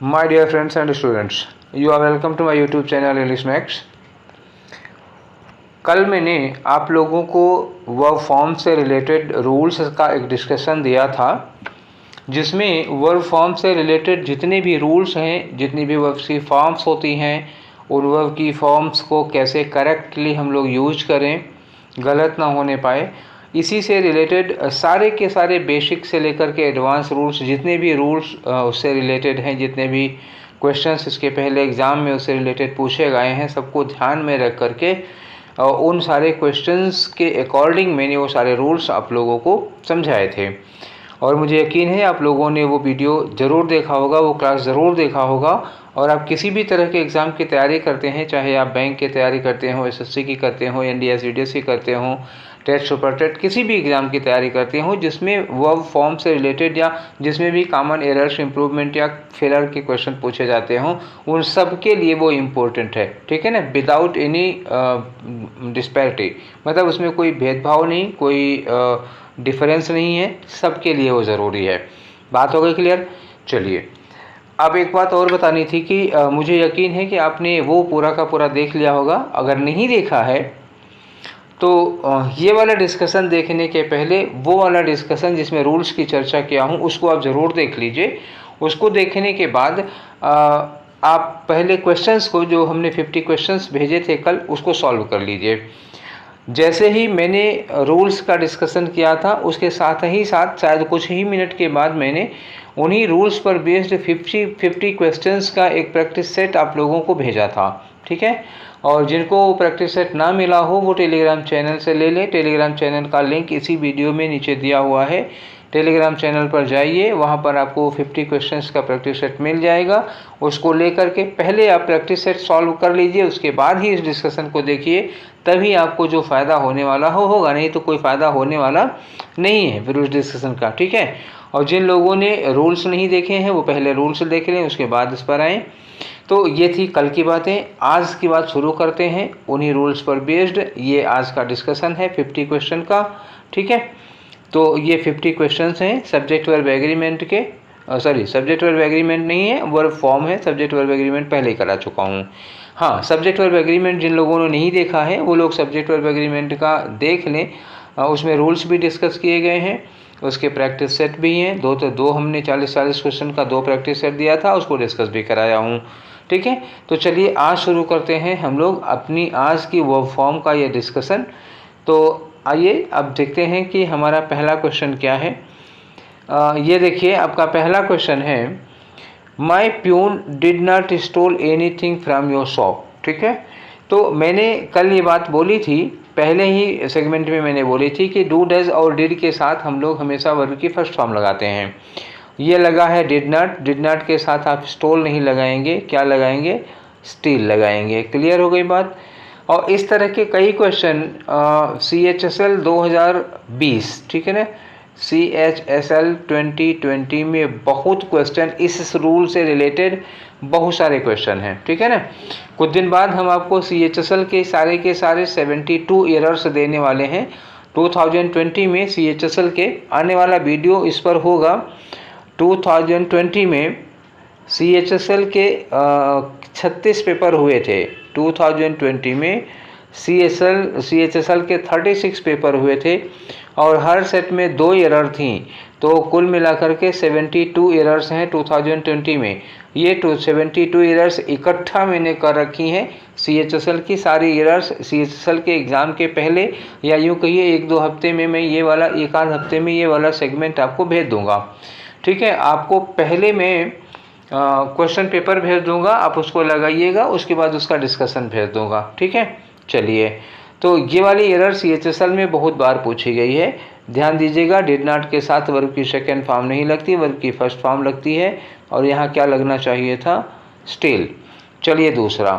My dear friends and students, you are welcome to my YouTube channel English Max। कल मैंने आप लोगों को वर्ब फॉर्म से रिलेटेड रूल्स का एक डिस्कशन दिया था, जिसमें वर्ब फॉर्म से रिलेटेड जितने भी रूल्स हैं, जितनी भी वर्ब की फॉर्म्स होती हैं, उन वर्ब की फॉर्म्स को कैसे करेक्टली हम लोग यूज करें, गलत ना होने पाए, इसी से रिलेटेड सारे के सारे बेसिक से लेकर के एडवांस रूल्स, जितने भी रूल्स उससे रिलेटेड हैं, जितने भी क्वेश्चंस इसके पहले एग्ज़ाम में उससे रिलेटेड पूछे गए हैं, सबको ध्यान में रख करके उन सारे क्वेश्चंस के अकॉर्डिंग मैंने वो सारे रूल्स आप लोगों को समझाए थे। और मुझे यकीन है आप लोगों ने वो वीडियो ज़रूर देखा होगा, वो क्लास ज़रूर देखा होगा। और आप किसी भी तरह के एग्ज़ाम की तैयारी करते हैं, चाहे आप बैंक की तैयारी करते हो, एसएससी की करते हो, एनडीएस यूडीएस की करते हो, टेट सुपर टेट, किसी भी एग्ज़ाम की तैयारी करते हो जिसमें वर्ब फॉर्म से रिलेटेड या जिसमें भी कॉमन एरर्स, इम्प्रूवमेंट या फेलर के क्वेश्चन पूछे जाते हों, उन सब के लिए वो इम्पोर्टेंट है। ठीक है ना, विदाउट एनी डिस्पैरिटी, मतलब उसमें कोई भेदभाव नहीं, कोई डिफरेंस नहीं है, सबके लिए वो ज़रूरी है। बात हो गई क्लियर? चलिए, अब एक बात और बतानी थी कि मुझे यकीन है कि आपने वो पूरा का पूरा देख लिया होगा। अगर नहीं देखा है तो ये वाला डिस्कशन देखने के पहले वो वाला डिस्कशन जिसमें रूल्स की चर्चा किया हूँ उसको आप ज़रूर देख लीजिए। उसको देखने के बाद आप पहले क्वेश्चंस को, जो हमने 50 क्वेश्चंस भेजे थे कल, उसको सॉल्व कर लीजिए। जैसे ही मैंने रूल्स का डिस्कशन किया था, उसके साथ ही साथ शायद कुछ ही मिनट के बाद मैंने उन्हीं रूल्स पर बेस्ड 50 क्वेश्चंस का एक प्रैक्टिस सेट आप लोगों को भेजा था। ठीक है, और जिनको प्रैक्टिस सेट ना मिला हो वो टेलीग्राम चैनल से ले लें। टेलीग्राम चैनल का लिंक इसी वीडियो में नीचे दिया हुआ है। टेलीग्राम चैनल पर जाइए, वहाँ पर आपको 50 क्वेश्चंस का प्रैक्टिस सेट मिल जाएगा। उसको लेकर के पहले आप प्रैक्टिस सेट सॉल्व कर लीजिए, उसके बाद ही इस डिस्कशन को देखिए, तभी आपको जो फ़ायदा होने वाला होगा, नहीं तो कोई फ़ायदा होने वाला नहीं है फिर उस डिस्कशन का। ठीक है, और जिन लोगों ने रूल्स नहीं देखे हैं वो पहले रूल्स देख लें, उसके बाद इस पर आएँ। तो ये थी कल की बातें। आज की बात शुरू करते हैं उन्हीं रूल्स पर बेस्ड। ये आज का डिस्कशन है 50 क्वेश्चन का। ठीक है, तो ये 50 क्वेश्चंस हैं सब्जेक्ट वर्ब एग्रीमेंट के। सब्जेक्ट वर्ब एग्रीमेंट नहीं है, वर्ब फॉर्म है। सब्जेक्ट वर्ब एग्रीमेंट पहले ही करा चुका हूँ। हाँ, सब्जेक्ट वर्ब एग्रीमेंट जिन लोगों ने नहीं देखा है वो लोग सब्जेक्ट वर्ब एग्रीमेंट का देख लें। उसमें रूल्स भी डिस्कस किए गए हैं, उसके प्रैक्टिस सेट भी हैं। दो हमने 40 क्वेश्चन का 2 प्रैक्टिस सेट दिया था, उसको डिस्कस भी कराया हूँ। ठीक है, तो चलिए आज शुरू करते हैं हम लोग अपनी आज की वर्ब फॉर्म का ये डिस्कशन। तो आइए अब देखते हैं कि हमारा पहला क्वेश्चन क्या है। ये देखिए, आपका पहला क्वेश्चन है, my peon did not stole anything from your shop. ठीक है, तो मैंने कल ये बात बोली थी, पहले ही सेगमेंट में मैंने बोली थी कि डू, डज और डिड के साथ हम लोग हमेशा वर्ब की फर्स्ट फॉर्म लगाते हैं। ये लगा है डिड नॉट। डिड नॉट के साथ आप स्टोल नहीं लगाएंगे, क्या लगाएंगे? स्टील लगाएंगे। क्लियर हो गई बात? और इस तरह के कई क्वेश्चन CHSL 2020, ठीक है ना, CHSL 2020 में बहुत क्वेश्चन इस रूल से रिलेटेड बहुत सारे क्वेश्चन हैं। ठीक है ना, कुछ दिन बाद हम आपको CHSL के सारे 72 एरर्स देने वाले हैं 2020 में। CHSL के आने वाला वीडियो इस पर होगा। 2020 में CHSL के 36 पेपर हुए थे। 2020 में CHSL के 36 पेपर हुए थे और हर सेट में 2 एरर थी, तो कुल मिलाकर के 72 एरर्स हैं 2020 में। ये 72 एरर्स इकट्ठा मैंने कर रखी हैं। CHSL की सारी एरर्स CHSL के एग्ज़ाम के पहले, या यूँ कहिए 1-2 हफ्ते में मैं ये वाला, 1-आध हफ्ते में ये वाला सेगमेंट आपको भेज दूँगा। ठीक है, आपको पहले मैं क्वेश्चन पेपर भेज दूंगा, आप उसको लगाइएगा, उसके बाद उसका डिस्कशन भेज दूंगा। ठीक है, चलिए, तो ये वाली एरर CHSL में बहुत बार पूछी गई है, ध्यान दीजिएगा। डिड नॉट के साथ वर्ब की सेकेंड फॉर्म नहीं लगती, वर्ब की फर्स्ट फॉर्म लगती है, और यहाँ क्या लगना चाहिए था? स्टिल। चलिए दूसरा,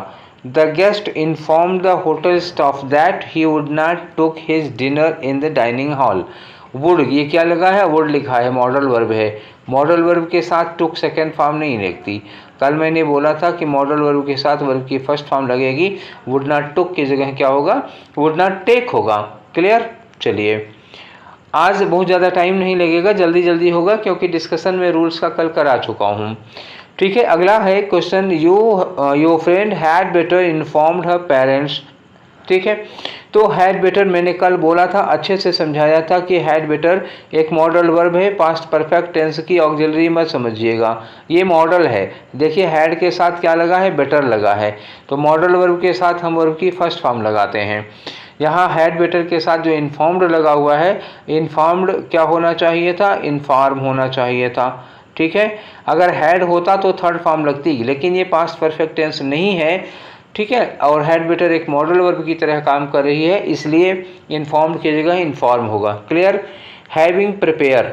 the guest inform the hotel staff that he would not took his dinner in the dining hall. Would, ये क्या लगा है? वुड लिखा है, मॉडल वर्ब है। मॉडल वर्ब के साथ टुक सेकेंड फॉर्म नहीं लगती। कल मैंने बोला था कि मॉडल वर्ब के साथ वर्ब की फर्स्ट फॉर्म लगेगी। वुड नॉट टुक की जगह क्या होगा? वुड नॉट टेक होगा। क्लियर? चलिए, आज बहुत ज़्यादा टाइम नहीं लगेगा, जल्दी जल्दी होगा, क्योंकि डिस्कशन में रूल्स का कल करा चुका हूँ। ठीक है, अगला है question, your friend had better informed her parents. ठीक है, तो हैड बेटर मैंने कल बोला था, अच्छे से समझाया था कि हैड बेटर एक मॉडल वर्ब है, पास्ट परफेक्ट टेंस की ऑक्सिलरी मत समझिएगा, ये मॉडल है। देखिए हैड के साथ क्या लगा है, बेटर लगा है, तो मॉडल वर्ब के साथ हम वर्ब की फर्स्ट फॉर्म लगाते हैं। यहाँ हैड बेटर के साथ जो इन्फॉर्म्ड लगा हुआ है, इन्फॉर्म्ड क्या होना चाहिए था, इन्फॉर्म होना चाहिए था। ठीक है, अगर हैड होता तो थर्ड फॉर्म लगती, लेकिन ये पास्ट परफेक्ट टेंस नहीं है। ठीक है, और हैड बेटर एक मॉडल वर्ब की तरह काम कर रही है, इसलिए इन्फॉर्म्ड की जगह इन्फॉर्म होगा। क्लियर। हैविंग प्रिपेयर,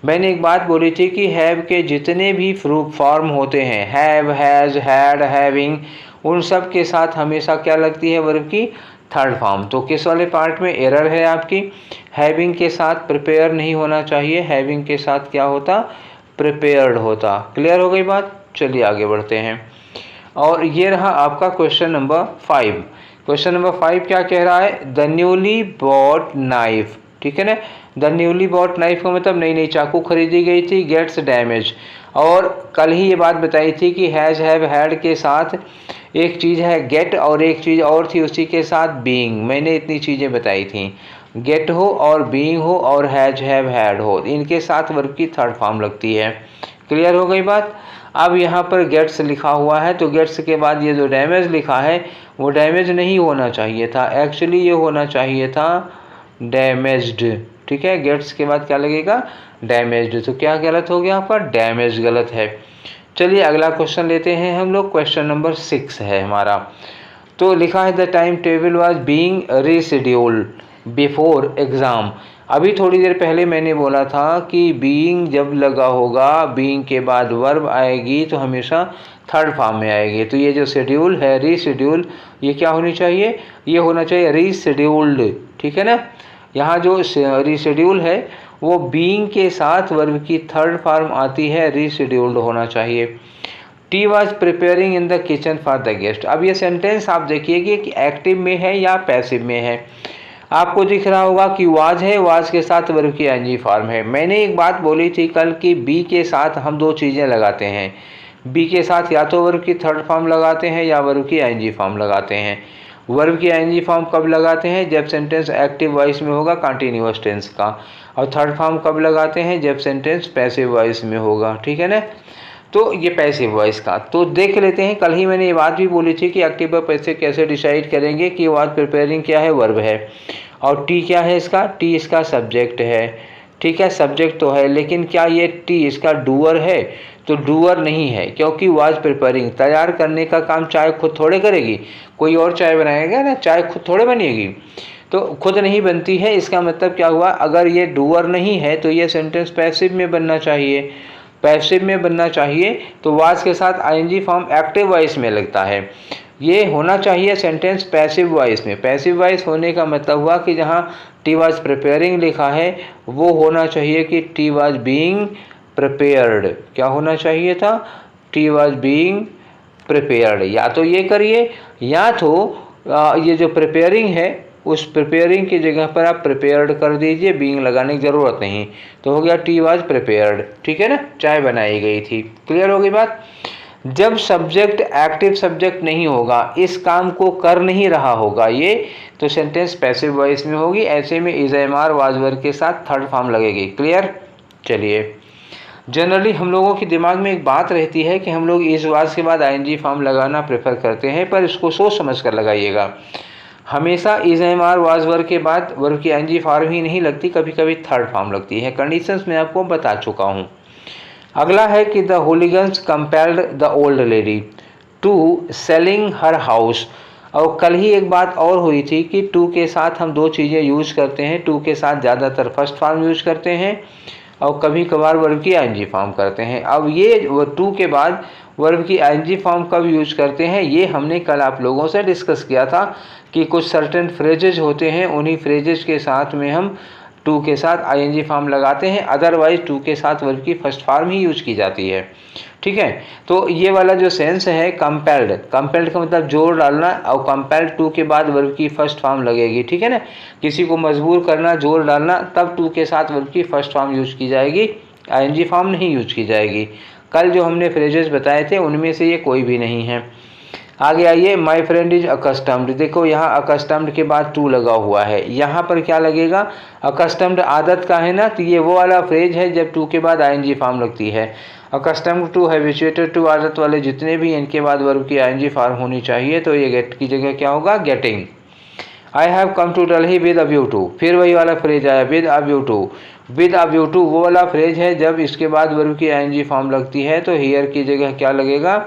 मैंने एक बात बोली थी कि हैव के जितने भी फॉर्म होते हैं, हैव, हैज, हैड, हैविंग, उन सब के साथ हमेशा क्या लगती है, वर्ब की थर्ड फॉर्म। तो किस वाले पार्ट में एरर है आपकी, हैविंग के साथ प्रिपेयर नहीं होना चाहिए, हैविंग के साथ क्या होता, प्रिपेयर्ड होता। क्लियर हो गई बात, चलिए आगे बढ़ते हैं। और ये रहा आपका क्वेश्चन नंबर 5। क्वेश्चन नंबर 5 क्या कह रहा है, द न्यूली बॉट नाइफ। ठीक है ना, द न्यूली बॉट नाइफ का मतलब नई नई चाकू खरीदी गई थी, गेट्स डैमेज। और कल ही ये बात बताई थी कि हैज, हैव, हैड के साथ एक चीज़ है गेट, और एक चीज़ और थी उसी के साथ बीइंग। मैंने इतनी चीज़ें बताई थी, गेट हो और बीइंग हो और हैज, हैव, हैड हो, इनके साथ वर्ब की थर्ड फॉर्म लगती है। क्लियर हो गई बात। अब यहाँ पर गेट्स लिखा हुआ है, तो गेट्स के बाद ये जो डैमेज लिखा है वो डैमेज नहीं होना चाहिए था, एक्चुअली ये होना चाहिए था डैमेज्ड। ठीक है, गेट्स के बाद क्या लगेगा, डैमेज्ड। तो क्या गलत हो गया आपका, डैमेज गलत है। चलिए अगला क्वेश्चन लेते हैं हम लोग, क्वेश्चन नंबर 6 है हमारा। तो लिखा है the time table was being rescheduled before exam. अभी थोड़ी देर पहले मैंने बोला था कि बीइंग जब लगा होगा, बीइंग के बाद वर्ब आएगी तो हमेशा थर्ड फॉर्म में आएगी। तो ये जो शेड्यूल है, रीशेड्यूल, ये क्या होनी चाहिए, ये होना चाहिए रीशेड्यूल्ड। ठीक है ना, यहाँ जो रीशेड्यूल है वो बीइंग के साथ वर्ब की थर्ड फॉर्म आती है, रीशेड्यूल्ड होना चाहिए। T was preparing in the kitchen for the guest. अब ये सेंटेंस आप देखिए कि एक्टिव में है या पैसिव में है। आपको दिख रहा होगा कि वाज है, वाज के साथ वर्ब की आईएनजी फॉर्म है। मैंने एक बात बोली थी कल कि बी के साथ हम दो चीज़ें लगाते हैं, बी के साथ या तो वर्ब की थर्ड फॉर्म लगाते हैं या वर्ब की आईएनजी फॉर्म लगाते हैं। वर्ब की आईएनजी फॉर्म कब लगाते हैं, जब सेंटेंस एक्टिव वॉइस में होगा, कंटिन्यूअस टेंस का। और थर्ड फॉर्म कब लगाते हैं, जब सेंटेंस पैसिव वॉइस में होगा। ठीक है ना, तो ये पैसिव वॉइस का तो देख लेते हैं। कल ही मैंने ये बात भी बोली थी कि एक्टिव और पैसिव कैसे डिसाइड करेंगे कि वाज प्रिपेयरिंग क्या है, वर्ब है, और टी क्या है इसका, टी इसका सब्जेक्ट है। ठीक है, सब्जेक्ट तो है, लेकिन क्या ये टी इसका डूअर है, तो डूअर नहीं है, क्योंकि वाज प्रिपेयरिंग तैयार करने का काम चाय खुद थोड़े करेगी, कोई और चाय बनाएगा ना, चाय खुद थोड़े बनेगी, तो खुद नहीं बनती है। इसका मतलब क्या हुआ, अगर ये डूअर नहीं है तो ये सेंटेंस पैसिव में बनना चाहिए, पैसिव में बनना चाहिए, तो वाज के साथ आईएनजी फॉर्म एक्टिव वॉइस में लगता है। ये होना चाहिए सेंटेंस पैसिव वॉइस में। पैसिव वॉइस होने का मतलब हुआ कि जहाँ टी वाज प्रिपेयरिंग लिखा है वो होना चाहिए कि टी वाज बीइंग प्रिपेयर्ड। क्या होना चाहिए था, टी वाज बीइंग प्रिपेयर्ड। या तो ये करिए, या तो ये जो प्रिपेयरिंग है उस प्रिपेयरिंग की जगह पर आप प्रिपेयर्ड कर दीजिए, बीइंग लगाने की ज़रूरत नहीं, तो हो गया टी वाज प्रिपेयर्ड। ठीक है ना, चाय बनाई गई थी। क्लियर हो गई बात। जब सब्जेक्ट एक्टिव सब्जेक्ट नहीं होगा, इस काम को कर नहीं रहा होगा ये, तो सेंटेंस पैसिव वॉइस में होगी। ऐसे में is am are was verb के साथ थर्ड फॉर्म लगेगी। क्लियर। चलिए, जनरली हम लोगों के दिमाग में एक बात रहती है कि हम लोग इस वाज के बाद आईएनजी फॉर्म लगाना प्रेफर करते हैं, पर इसको सोच समझ कर लगाइएगा। हमेशा is am are was verb के बाद वर्ब की आईएनजी फॉर्म ही नहीं लगती, कभी कभी थर्ड फॉर्म लगती है। कंडीशंस मैं आपको बता चुका हूँ। अगला है कि the hooligans compelled the old lady to selling her house. और कल ही एक बात और हुई थी कि टू के साथ हम दो चीज़ें यूज करते हैं। टू के साथ ज़्यादातर फर्स्ट फॉर्म यूज करते हैं और कभी कभार वर्ब की आईएनजी फॉर्म करते हैं। अब ये टू के बाद वर्ब की आईएनजी फॉर्म कब यूज करते हैं, ये हमने कल आप लोगों से डिस्कस किया था कि कुछ सर्टेन फ्रेजेज होते हैं, उन्हीं फ्रेजेज के साथ में हम टू के साथ आईएनजी फॉर्म लगाते हैं, अदरवाइज टू के साथ वर्ब की फर्स्ट फॉर्म ही यूज की जाती है। ठीक है, तो ये वाला जो सेंस है कंपेल्ड, कंपेल्ड का मतलब जोर डालना, और कंपेल्ड टू के बाद वर्ब की फर्स्ट फॉर्म लगेगी। ठीक है ना, किसी को मजबूर करना, जोर डालना, तब टू के साथ वर्ब की फर्स्ट फॉर्म यूज की जाएगी, आईएनजी फॉर्म नहीं यूज की जाएगी। कल जो हमने फ्रेजेस बताए थे उनमें से ये कोई भी नहीं है। आगे आइए, माई फ्रेंड इज अकस्टम्ड। देखो यहाँ अकस्टम्ड के बाद टू लगा हुआ है, यहाँ पर क्या लगेगा, अकस्टम्ड आदत का है ना, तो ये वो वाला फ्रेज है जब टू के बाद आईएनजी फॉर्म लगती है। अकस्टम्ड टू, हैबिचुएटेड टू, आदत वाले जितने भी इनके बाद वर्ब की आईएनजी फॉर्म होनी चाहिए, तो ये गेट की जगह क्या होगा, getting. I have come to Delhi with a view to, फिर वही वाला फ्रेज आया, with a view to. With a view to वो वाला फ्रेज है जब इसके बाद वर्ब की आईएनजी फॉर्म लगती है, तो हियर की जगह क्या लगेगा,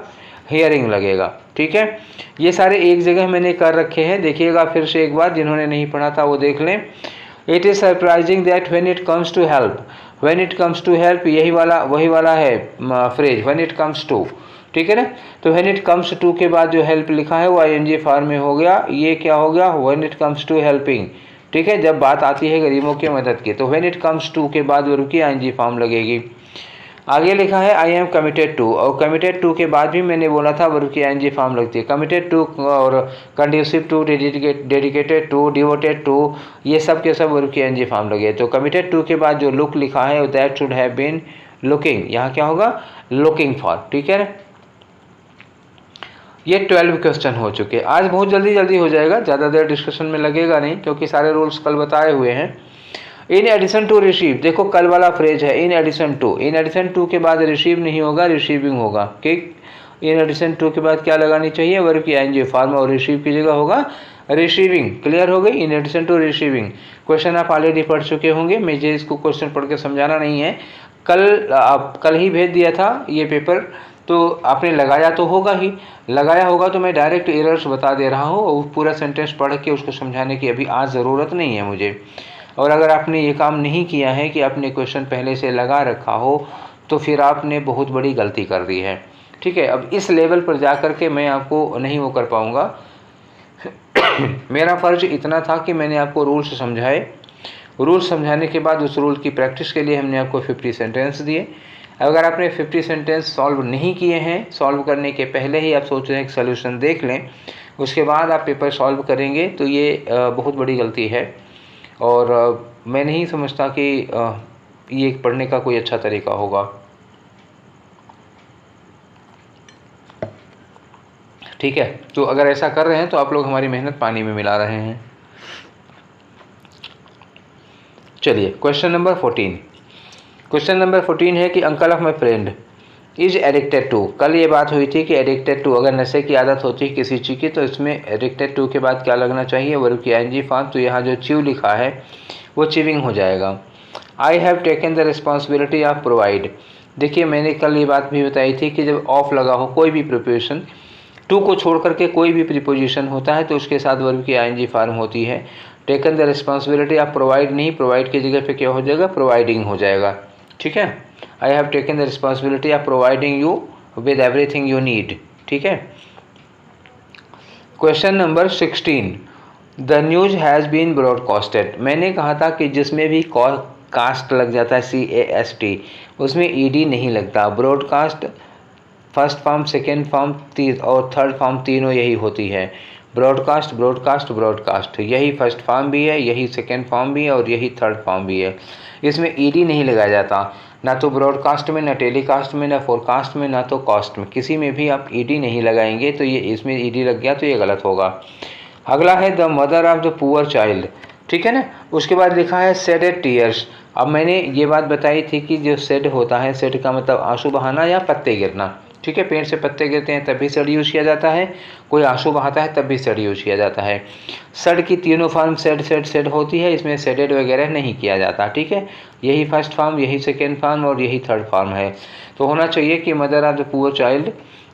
हियरिंग लगेगा। ठीक है, ये सारे एक जगह मैंने कर रखे हैं, देखिएगा फिर से एक बार, जिन्होंने नहीं पढ़ा था वो देख लें। It is surprising that when it comes to help, when it comes to help यही वाला वही वाला है phrase, when it comes to. ठीक है ना, तो व्हेन इट कम्स टू के बाद जो हेल्प लिखा है वो आईएनजी फॉर्म में हो गया, ये क्या हो गया, when it comes to helping. ठीक है, जब बात आती है गरीबों की मदद की, तो व्हेन इट कम्स टू के बाद वर्ब की आईएनजी फॉर्म लगेगी। आगे लिखा है आई एम कमिटेड टू, और कमिटेड टू के बाद भी मैंने बोला था वर्ब की आईएनजी फॉर्म लगती है। कमिटेड टू और conducive to, dedicated to, devoted to, ये सब के सब वर्ब की आईएनजी फॉर्म लगे। तो कमिटेड टू के बाद जो लुक लिखा है that should have been looking, यहाँ क्या होगा, लुकिंग फॉर। ठीक है, ये 12 क्वेश्चन हो चुके। आज बहुत जल्दी जल्दी हो जाएगा, ज़्यादा देर डिस्कशन में लगेगा नहीं, क्योंकि सारे रूल्स कल बताए हुए हैं। इन एडिशन टू रिसीव, देखो कल वाला फ्रेज है in addition to, in addition to के बाद रिसीव नहीं होगा, रिसीविंग होगा। ठीक, इन एडिशन टू के बाद क्या लगानी चाहिए, वर्ब की आईएनजी फॉर्म, और रिसीव की जगह होगा रिसीविंग। क्लियर हो गई, in addition to receiving. Question आप ऑलरेडी पढ़ चुके होंगे, मुझे इसको क्वेश्चन पढ़ के समझाना नहीं है, कल ही भेज दिया था ये पेपर, तो आपने लगाया तो होगा ही, लगाया होगा तो मैं डायरेक्ट एरर्स बता दे रहा हूँ, और पूरा सेंटेंस पढ़ के उसको समझाने की अभी आज ज़रूरत नहीं है मुझे। और अगर आपने ये काम नहीं किया है कि आपने क्वेश्चन पहले से लगा रखा हो, तो फिर आपने बहुत बड़ी गलती कर दी है। ठीक है, अब इस लेवल पर जा कर के मैं आपको नहीं वो कर पाऊँगा। मेरा फ़र्ज इतना था कि मैंने आपको रूल्स समझाए, रूल्स समझाने के बाद उस रूल की प्रैक्टिस के लिए हमने आपको 50 सेंटेंस दिए। अगर आपने 50 सेंटेंस सॉल्व नहीं किए हैं, सॉल्व करने के पहले ही आप सोच रहे हैं कि सोल्यूशन देख लें, उसके बाद आप पेपर सॉल्व करेंगे, तो ये बहुत बड़ी गलती है, और मैं नहीं समझता कि ये पढ़ने का कोई अच्छा तरीका होगा। ठीक है, तो अगर ऐसा कर रहे हैं तो आप लोग हमारी मेहनत पानी में मिला रहे हैं। चलिए, क्वेश्चन नंबर 14। क्वेश्चन नंबर 14 है कि uncle of my friend is addicted to. कल ये बात हुई थी कि एडिक्टेड टू, अगर नशे की आदत होती है किसी चीज़ की, तो इसमें एडिक्टेड टू के बाद क्या लगना चाहिए, वर्ब की आईएनजी फॉर्म। तो यहाँ जो च्यू लिखा है वो चिविंग हो जाएगा। आई have taken the responsibility of provide. देखिए, मैंने कल ये बात भी बताई थी कि जब ऑफ लगा हो कोई भी प्रिपोजिशन, टू को छोड़ करके कोई भी प्रिपोजिशन होता है, तो उसके साथ वर्ब की आईएनजी फॉर्म होती है। Taken the responsibility of provide नहीं, प्रोवाइड की जगह पे क्या हो जाएगा, प्रोवाइडिंग हो जाएगा। ठीक है, I have taken the responsibility of providing you with everything you need. ठीक है, question number 16। The news has been broadcasted. मैंने कहा था कि जिसमें भी कास्ट लग जाता है, CAST, उसमें ED नहीं लगता। Broadcast first form, second form और थर्ड फॉर्म तीनों यही होती है। ब्रॉडकास्ट ब्रॉडकास्ट ब्रॉडकास्ट, यही फर्स्ट फॉर्म भी है, यही सेकेंड फॉर्म भी है, और यही थर्ड फॉर्म भी है। इसमें ED नहीं लगाया जाता, ना तो ब्रॉडकास्ट में, ना टेलीकास्ट में, ना फोरकास्ट में, ना तो कास्ट में, किसी में भी आप ED नहीं लगाएंगे, तो ये इसमें ED लग गया तो ये गलत होगा। अगला है the mother of the poor child. ठीक है ना, उसके बाद लिखा है सेडेड टीयर्स। अब मैंने ये बात बताई थी कि जो सेड होता है, सेड का मतलब आंसू बहाना या पत्ते गिरना। ठीक है, पेड़ से पत्ते गिरते हैं तब भी सेड यूज़ किया जाता है, कोई आंसू बहाता है तब भी सेड यूज़ किया जाता है। सेड की तीनों फॉर्म सेड सेड सेड होती है, इसमें सेडेड वगैरह नहीं किया जाता। ठीक है, यही फर्स्ट फॉर्म, यही सेकेंड फॉर्म और यही थर्ड फॉर्म है। तो होना चाहिए कि mother of the poor child,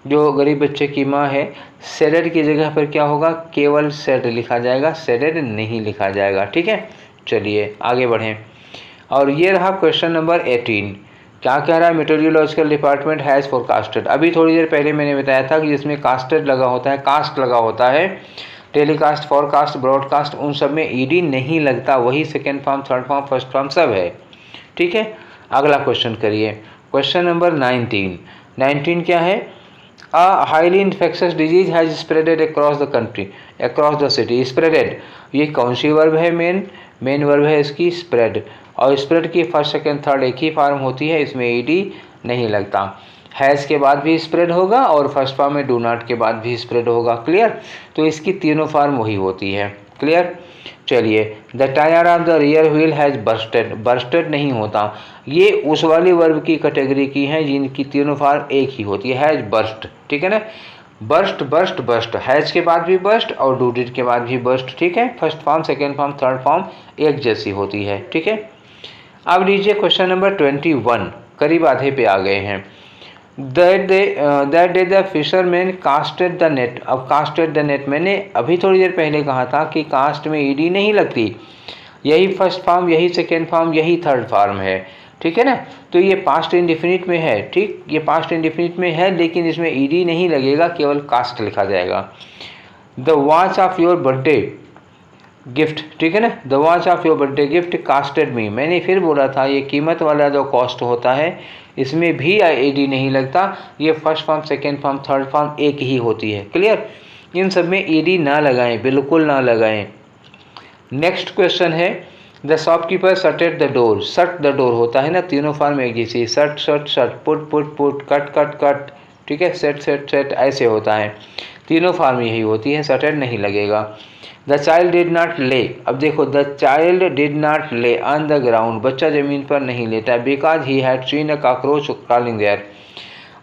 जो गरीब बच्चे की माँ है, सेडेड की जगह पर क्या होगा, केवल सेड लिखा जाएगा, सेडेड नहीं लिखा जाएगा। ठीक है, चलिए आगे बढ़ें। और ये रहा क्वेश्चन नंबर 18। क्या कह रहा है, मेट्रोलॉजिकल डिपार्टमेंट हैज़ फोरकास्टेड। अभी थोड़ी देर पहले मैंने बताया था कि जिसमें कास्टेड लगा होता है, कास्ट लगा होता है, टेलीकास्ट, फोरकास्ट, ब्रॉडकास्ट, उन सब में ED नहीं लगता, वही second form, third form, first form सब है। ठीक है, अगला क्वेश्चन करिए, क्वेश्चन नंबर 19। 19 क्या है, A highly infectious disease has spreaded across the country, across the city। spreaded, ये कौन सी वर्ब है, मेन वर्ब है इसकी spread, और spread की फर्स्ट सेकेंड थर्ड एक ही फॉर्म होती है, इसमें ED नहीं लगता। हैज़ के बाद भी स्प्रेड होगा और फर्स्ट फॉर्म में डू नॉट के बाद भी स्प्रेड होगा। क्लियर? तो इसकी तीनों फॉर्म वही होती है। क्लियर? चलिए, the tyre of the rear wheel has bursted, bursted नहीं होता, ये उस वाले वर्ब की कैटेगरी की हैं जिनकी तीनों फॉर्म एक ही होती है, हैज़ बर्स्ट। ठीक है ना? बर्स्ट बर्स्ट बर्स्ट, हैज़ के बाद भी बर्स्ट और डू डिड के बाद भी बर्स्ट। ठीक है? First form, second form, third form एक जैसी होती है। ठीक है? अब लीजिए क्वेश्चन नंबर 21, करीब आधे पे आ गए हैं। That day the fisherman casted the net। अब casted the net मैंने अभी थोड़ी देर पहले कहा था कि कास्ट में ईडी नहीं लगती, यही फर्स्ट फॉर्म, यही सेकेंड फॉर्म, यही थर्ड फॉर्म है। ठीक है ना? तो ये पास्ट इंडिफिनिट में है। ठीक, ये पास्ट इंडिफिनिट में है लेकिन इसमें ईडी नहीं लगेगा, केवल कास्ट लिखा जाएगा। The watch of your birthday gift, ठीक है ना? The watch of your birthday gift costed me, मैंने फिर बोला था ये कीमत वाला जो कॉस्ट होता है इसमें भी ईडी नहीं लगता, ये first form, second form, third form एक ही होती है। क्लियर? इन सब में ईडी ना लगाएं, बिल्कुल ना लगाएं। नेक्स्ट क्वेश्चन है, the shopkeeper shutted the door. Shut the door होता है ना, तीनों फॉर्म एक जैसी, shut shut shut, put put put, cut cut cut, ठीक है, सेट सेट सेट, ऐसे होता है, तीनों फॉर्म यही होती है, शटेड नहीं लगेगा। The child did not lay, अब देखो, the child did not lay on the ground, बच्चा ज़मीन पर नहीं लेटा, because he had seen a cockroach crawling there,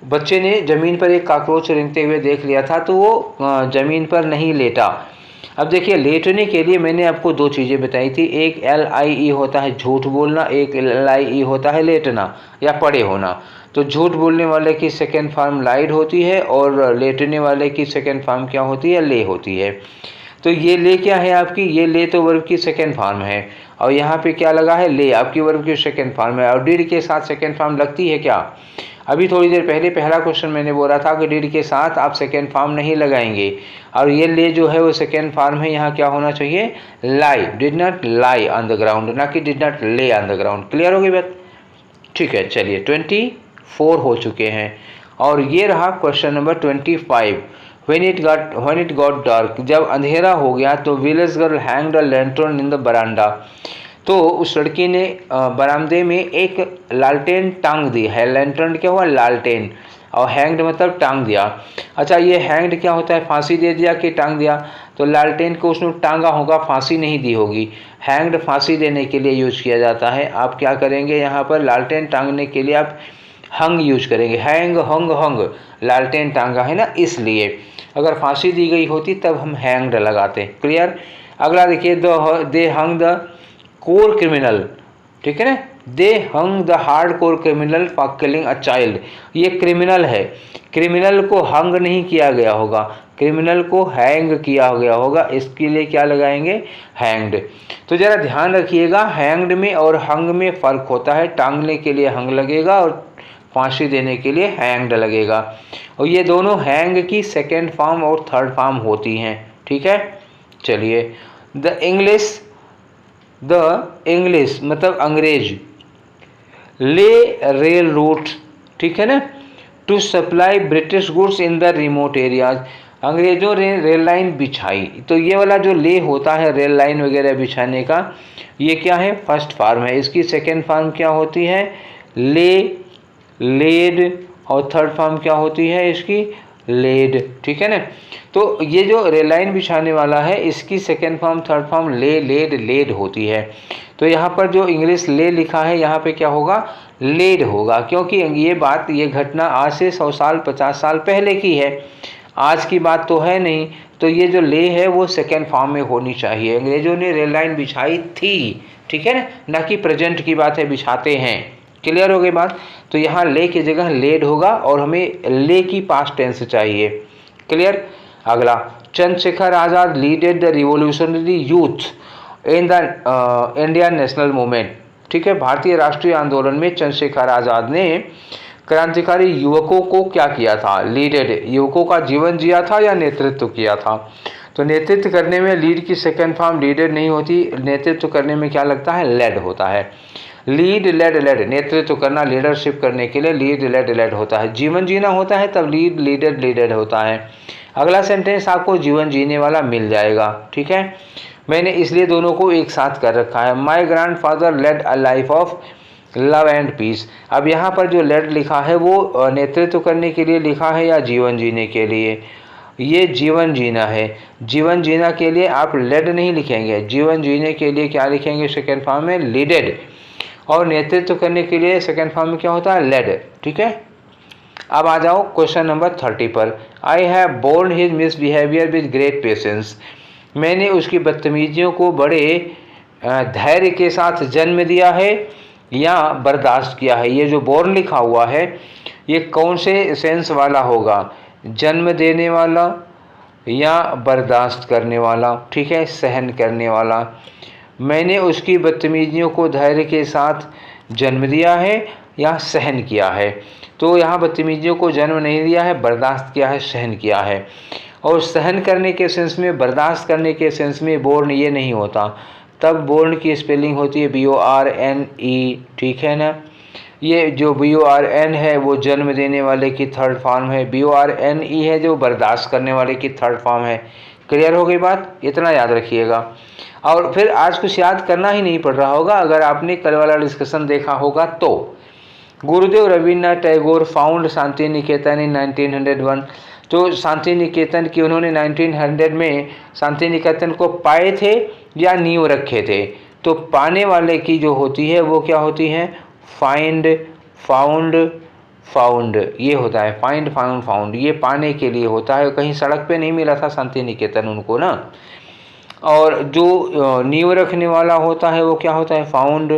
बच्चे ने ज़मीन पर एक कॉकरोच रेंगते हुए देख लिया था तो वो ज़मीन पर नहीं लेटा। अब देखिए, लेटने के लिए मैंने आपको दो चीज़ें बताई थी, एक LIE होता है झूठ बोलना, एक LIE होता है लेटना या पड़े होना। तो झूठ बोलने वाले की सेकेंड फॉर्म लाइड होती है और लेटने वाले की सेकेंड फॉर्म क्या होती है? ले होती है। तो ये ले क्या है आपकी? ये ले तो वर्ब की सेकेंड फॉर्म है और यहाँ पे क्या लगा है? ले, आपकी वर्ब की सेकेंड फॉर्म है। और डिड के साथ सेकेंड फॉर्म लगती है क्या? अभी थोड़ी देर पहले पहला क्वेश्चन मैंने बोला था कि डिड के साथ आप सेकेंड फॉर्म नहीं लगाएंगे और ये ले जो है वो सेकेंड फॉर्म है, यहाँ क्या होना चाहिए? Lie, did not lie on the ground, ना कि did not lay on the ground. Clear हो गई बात? ठीक है, चलिए 24 हो चुके हैं और ये रहा question number 25। When it got dark, जब अंधेरा हो गया तो village girl hanged a lantern in the veranda, तो उस लड़की ने बरामदे में एक लालटेन टांग दी है। लैंटर्न क्या हुआ? लालटेन, और हैंग्ड मतलब टांग दिया। अच्छा, ये हैंग्ड क्या होता है? फांसी दे दिया कि टांग दिया? तो लालटेन को उसने टांगा होगा, फांसी नहीं दी होगी। हैंग्ड फांसी देने के लिए यूज किया जाता है। आप क्या करेंगे यहाँ पर? लालटेन टांगने के लिए आप हंग यूज करेंगे, हैंग हंग हंग, लालटेन टांगा है ना, इसलिए। अगर फांसी दी गई होती तब हम हैंग्ड लगाते। क्लियर? अगला देखिए, they hung the core criminal, ठीक है ना, they hung the hard core criminal for killing a child, ये क्रिमिनल है, क्रिमिनल को हंग नहीं किया गया होगा, क्रिमिनल को हैंग किया गया होगा, इसके लिए क्या लगाएंगे? हैंग्ड। तो जरा ध्यान रखिएगा, हैंग्ड में और हंग में फ़र्क होता है, टांगने के लिए हंग लगेगा और फांसी देने के लिए हैंग्ड लगेगा, और ये दोनों हैंग की सेकेंड फॉर्म और थर्ड फॉर्म होती हैं। ठीक है, चलिए, द इंग्लिश मतलब अंग्रेज, ले रेल रूट, ठीक है ना, to supply British goods in the remote areas, अंग्रेजों ने रेल लाइन बिछाई। तो ये वाला जो ले होता है रेल लाइन वगैरह बिछाने का, ये क्या है? फर्स्ट फॉर्म है। इसकी सेकेंड फॉर्म क्या होती है? ले, लेड, और थर्ड फॉर्म क्या होती है इसकी? लेड। ठीक है ना? तो ये जो रेल लाइन बिछाने वाला है इसकी सेकेंड फॉर्म, थर्ड फॉर्म ले, लेड, लेड होती है। तो यहाँ पर जो इंग्लिश ले लिखा है यहाँ पे क्या होगा? लेड होगा, क्योंकि ये घटना आज से 100 साल 50 साल पहले की है, आज की बात तो है नहीं। तो ये जो ले है वो सेकेंड फॉर्म में होनी चाहिए। अंग्रेजों ने रेल लाइन बिछाई थी, ठीक है ना कि प्रेजेंट की बात है, बिछाते हैं। क्लियर हो गई बात? तो यहाँ ले की जगह लेड होगा और हमें ले की पास्ट टेंस चाहिए। क्लियर? अगला, Chandrashekhar Azad leaded the revolutionary youth in the Indian national movement, ठीक है, भारतीय राष्ट्रीय आंदोलन में चंद्रशेखर आज़ाद ने क्रांतिकारी युवकों को क्या किया था? लीडेड, युवकों का जीवन जिया था या नेतृत्व किया था? तो नेतृत्व करने में लीड की सेकेंड फॉर्म लीडेड नहीं होती, नेतृत्व करने में क्या लगता है? लेड होता है। लीड, लेड, लेड, नेतृत्व करना, लीडरशिप करने के लिए लीड, लेड, लेड होता है। जीवन जीना होता है तब लीड, लीडेड, लीडेड होता है। अगला सेंटेंस आपको जीवन जीने वाला मिल जाएगा। ठीक है, मैंने इसलिए दोनों को एक साथ कर रखा है। My grandfather led a life of love and peace. अब यहाँ पर जो लेड लिखा है वो नेतृत्व करने के लिए लिखा है या जीवन जीने के लिए? ये जीवन जीना है। जीवन जीना के लिए आप लेड नहीं लिखेंगे, जीवन जीने के लिए क्या लिखेंगे सेकेंड फॉर्म में? लीडेड। और नेतृत्व करने के लिए सेकेंड फॉर्म में क्या होता है? लेड। ठीक है, अब आ जाओ क्वेश्चन नंबर 30 पर। I have borne his misbehaviour with great patience. मैंने उसकी बदतमीजियों को बड़े धैर्य के साथ जन्म दिया है या बर्दाश्त किया है। ये जो बोर्न लिखा हुआ है ये कौन से सेंस वाला होगा? जन्म देने वाला या बर्दाश्त करने वाला? ठीक है, सहन करने वाला। मैंने उसकी बदतमीजियों को धैर्य के साथ जन्म दिया है या सहन किया है? तो यहाँ बदतमीजियों को जन्म नहीं दिया है, बर्दाश्त किया है, सहन किया है। और सहन करने के सेंस में, बर्दाश्त करने के सेंस में बोर्न ये नहीं होता, तब बोर्न की स्पेलिंग होती है BORNE। ठीक है ना, ये जो BORN है वो जन्म देने वाले की थर्ड फॉर्म है, BORNE है जो बर्दाश्त करने वाले की थर्ड फॉर्म है। क्लियर हो गई बात? इतना याद रखिएगा। और फिर आज कुछ याद करना ही नहीं पड़ रहा होगा अगर आपने कल वाला डिस्कशन देखा होगा तो। गुरुदेव रविन्द्रनाथ टैगोर फाउंड शांति निकेतन इन 1901। तो शांति निकेतन की उन्होंने 1900 में शांति निकेतन को पाए थे या नींव रखे थे? तो पाने वाले की जो होती है वो क्या होती है? फाइंड, फाउंड, फाउंड, ये होता है। फाइंड, फाउंड, फाउंड ये पाने के लिए होता है। कहीं सड़क पे नहीं मिला था शांति निकेतन उनको ना। और जो नींव रखने वाला होता है वो क्या होता है? Found,